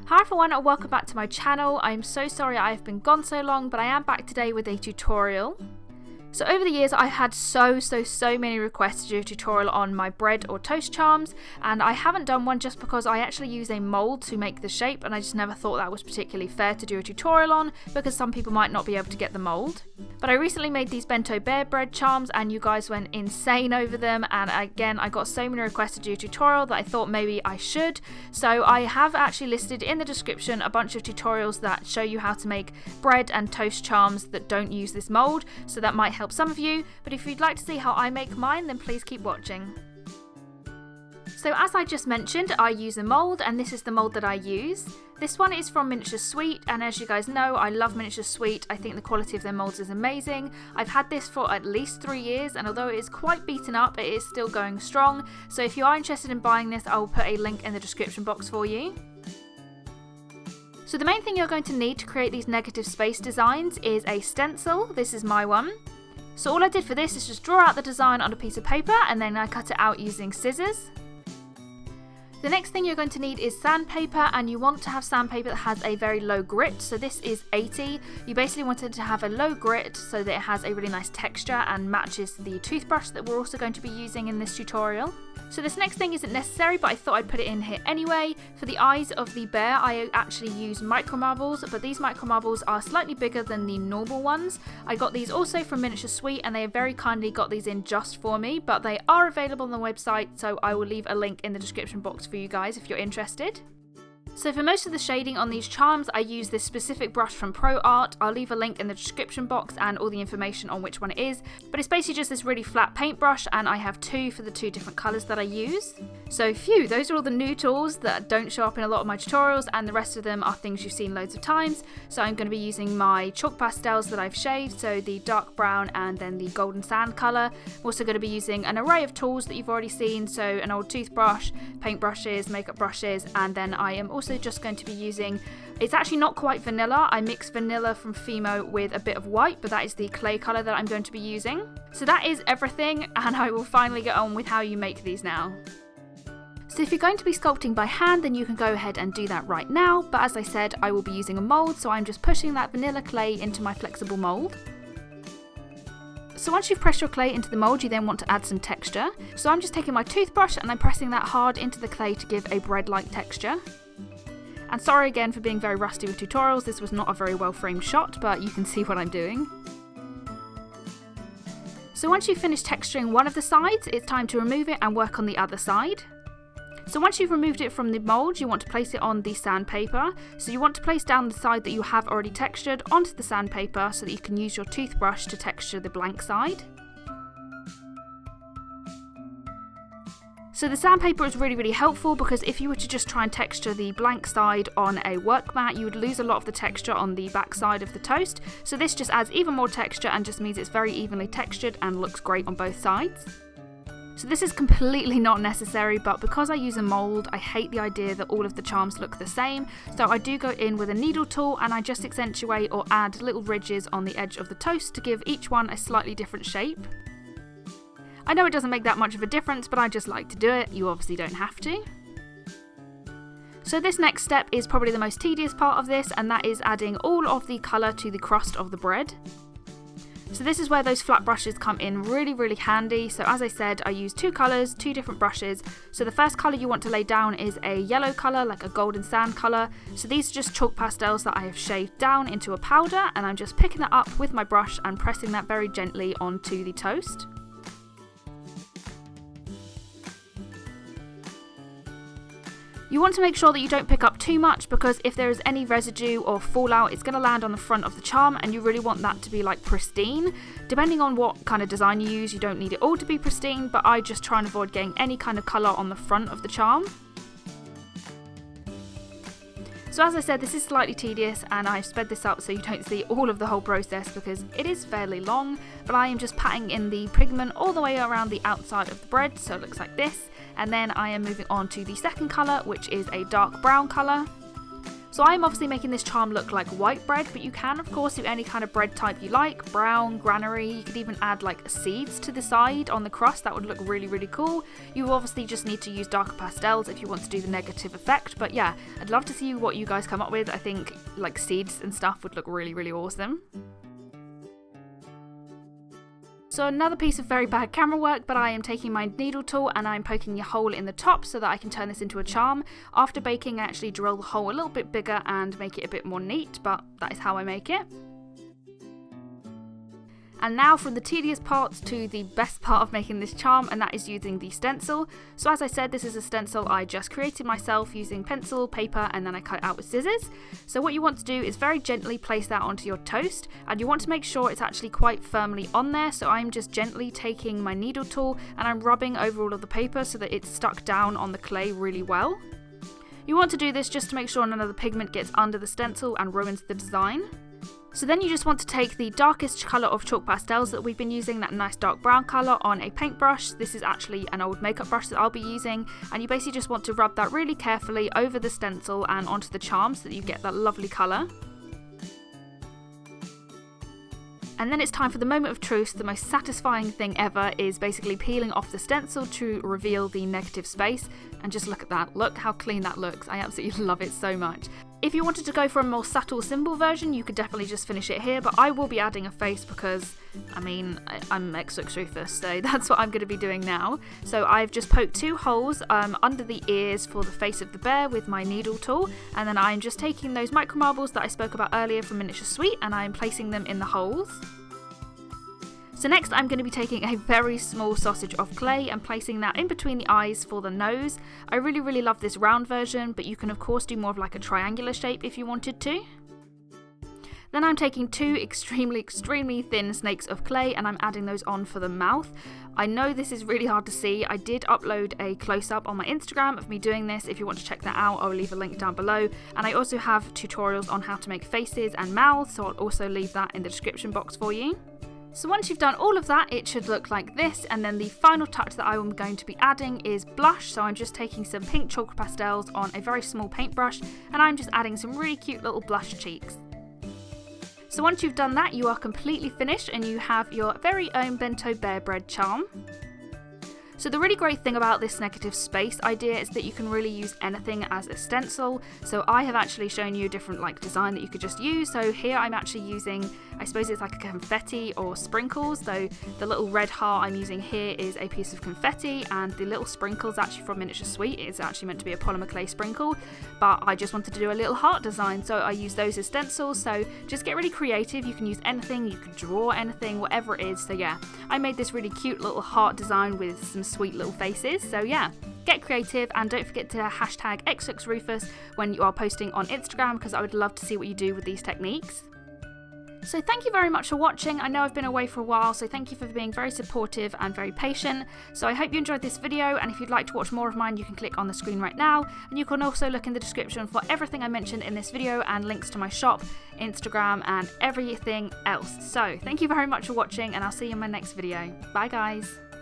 Hi everyone and welcome back to my channel. I'm so sorry I've been gone so long, but I am back today with a tutorial. So over the years I've had so many requests to do a tutorial on my bread or toast charms, and I haven't done one just because I actually use a mould to make the shape, and I just never thought that was particularly fair to do a tutorial on because some people might not be able to get the mould. But I recently made these bento bear bread charms and you guys went insane over them, and again I got so many requests to do a tutorial that I thought maybe I should. So I have actually listed in the description a bunch of tutorials that show you how to make bread and toast charms that don't use this mould, so that might help some of you, but if you'd like to see how I make mine, then please keep watching. So as I just mentioned, I use a mould, and this is the mould that I use. This one is from Miniature Sweet, and as you guys know, I love Miniature Sweet. I think the quality of their moulds is amazing. I've had this for at least 3 years, and although it is quite beaten up, it is still going strong. So if you are interested in buying this, I will put a link in the description box for you. So the main thing you're going to need to create these negative space designs is a stencil. This is my one. So all I did for this is just draw out the design on a piece of paper, and then I cut it out using scissors. The next thing you're going to need is sandpaper, and you want to have sandpaper that has a very low grit. So this is 80. You basically want it to have a low grit so that it has a really nice texture and matches the toothbrush that we're also going to be using in this tutorial. So this next thing isn't necessary, but I thought I'd put it in here anyway. For the eyes of the bear, I actually use micro marbles, but these micro marbles are slightly bigger than the normal ones. I got these also from Miniature Sweet, and they very kindly got these in just for me, but they are available on the website, so I will leave a link in the description box for you guys if you're interested. So for most of the shading on these charms, I use this specific brush from Pro Art. I'll leave a link in the description box and all the information on which one it is. But it's basically just this really flat paintbrush, and I have two for the two different colours that I use. So phew, those are all the new tools that don't show up in a lot of my tutorials, and the rest of them are things you've seen loads of times. So I'm going to be using my chalk pastels that I've shaved, so the dark brown and then the golden sand colour. I'm also going to be using an array of tools that you've already seen, so an old toothbrush, paintbrushes, makeup brushes, and then I am also just going to be using, it's actually not quite vanilla, I mix vanilla from Fimo with a bit of white, but that is the clay colour that I'm going to be using. So that is everything, and I will finally get on with how you make these now. So if you're going to be sculpting by hand, then you can go ahead and do that right now, but as I said, I will be using a mould, so I'm just pushing that vanilla clay into my flexible mould. So once you've pressed your clay into the mould, you then want to add some texture. So I'm just taking my toothbrush and I'm pressing that hard into the clay to give a bread-like texture. And sorry again for being very rusty with tutorials, this was not a very well framed shot, but you can see what I'm doing. So once you've finished texturing one of the sides, it's time to remove it and work on the other side. So once you've removed it from the mould, you want to place it on the sandpaper. So you want to place down the side that you have already textured onto the sandpaper so that you can use your toothbrush to texture the blank side. So the sandpaper is really helpful, because if you were to just try and texture the blank side on a work mat, you would lose a lot of the texture on the back side of the toast. So this just adds even more texture and just means it's very evenly textured and looks great on both sides. So this is completely not necessary, but because I use a mould, I hate the idea that all of the charms look the same. So I do go in with a needle tool and I just accentuate or add little ridges on the edge of the toast to give each one a slightly different shape. I know it doesn't make that much of a difference, but I just like to do it. You obviously don't have to. So this next step is probably the most tedious part of this, and that is adding all of the colour to the crust of the bread. So this is where those flat brushes come in really handy. So as I said, I use two colours, two different brushes. So the first colour you want to lay down is a yellow colour, like a golden sand colour. So these are just chalk pastels that I have shaved down into a powder, and I'm just picking that up with my brush and pressing that very gently onto the toast. You want to make sure that you don't pick up too much, because if there is any residue or fallout, it's going to land on the front of the charm, and you really want that to be like pristine. Depending on what kind of design you use, you don't need it all to be pristine, but I just try and avoid getting any kind of colour on the front of the charm. So as I said, this is slightly tedious, and I've sped this up so you don't see all of the whole process because it is fairly long, but I am just patting in the pigment all the way around the outside of the bread, so it looks like this. And then I am moving on to the second colour, which is a dark brown colour. So I'm obviously making this charm look like white bread, but you can of course do any kind of bread type you like, brown, granary. You could even add like seeds to the side on the crust. That would look really, really cool. You obviously just need to use darker pastels if you want to do the negative effect, but yeah, I'd love to see what you guys come up with. I think like seeds and stuff would look really, really awesome. So another piece of very bad camera work, but I am taking my needle tool and I'm poking a hole in the top so that I can turn this into a charm. After baking, I actually drill the hole a little bit bigger and make it a bit more neat, but that is how I make it. And now from the tedious parts to the best part of making this charm, and that is using the stencil. So as I said, this is a stencil I just created myself using pencil, paper, and then I cut it out with scissors. So what you want to do is very gently place that onto your toast, and you want to make sure it's actually quite firmly on there. So I'm just gently taking my needle tool and I'm rubbing over all of the paper so that it's stuck down on the clay really well. You want to do this just to make sure none of the pigment gets under the stencil and ruins the design. So then you just want to take the darkest colour of chalk pastels that we've been using, that nice dark brown colour, on a paintbrush. This is actually an old makeup brush that I'll be using, and you basically just want to rub that really carefully over the stencil and onto the charm so that you get that lovely colour. And then it's time for the moment of truth. The most satisfying thing ever is basically peeling off the stencil to reveal the negative space. And just look at that, look how clean that looks. I absolutely love it so much. If you wanted to go for a more subtle symbol version, you could definitely just finish it here, but I will be adding a face because, I mean, I'm xoxRufus, so that's what I'm going to be doing now. So I've just poked 2 holes under the ears for the face of the bear with my needle tool, and then I'm just taking those micro marbles that I spoke about earlier from Miniature Sweet, and I'm placing them in the holes. So next I'm going to be taking a very small sausage of clay and placing that in between the eyes for the nose. I really, really love this round version, but you can of course do more of like a triangular shape if you wanted to. Then I'm taking 2 extremely thin snakes of clay and I'm adding those on for the mouth. I know this is really hard to see. I did upload a close-up on my Instagram of me doing this. If you want to check that out, I'll leave a link down below. And I also have tutorials on how to make faces and mouths, so I'll also leave that in the description box for you. So once you've done all of that, it should look like this, and then the final touch that I am going to be adding is blush. So I'm just taking some pink chalk pastels on a very small paintbrush, and I'm just adding some really cute little blush cheeks. So once you've done that, you are completely finished and you have your very own bento bear bread charm. So the really great thing about this negative space idea is that you can really use anything as a stencil. So I have actually shown you a different like design that you could just use. So here I'm actually using, I suppose it's like a confetti or sprinkles. So the little red heart I'm using here is a piece of confetti, and the little sprinkles actually from Miniature Sweet. It's actually meant to be a polymer clay sprinkle, but I just wanted to do a little heart design, so I use those as stencils. So just get really creative. You can use anything, you can draw anything, whatever it is. So yeah, I made this really cute little heart design with some sweet little faces. So yeah, get creative, and don't forget to hashtag xoxRufus when you are posting on Instagram, because I would love to see what you do with these techniques. So thank you very much for watching. I know I've been away for a while, so thank you for being very supportive and very patient. So I hope you enjoyed this video, and if you'd like to watch more of mine, you can click on the screen right now, and you can also look in the description for everything I mentioned in this video and links to my shop, Instagram, and everything else. So thank you very much for watching, and I'll see you in my next video. Bye guys!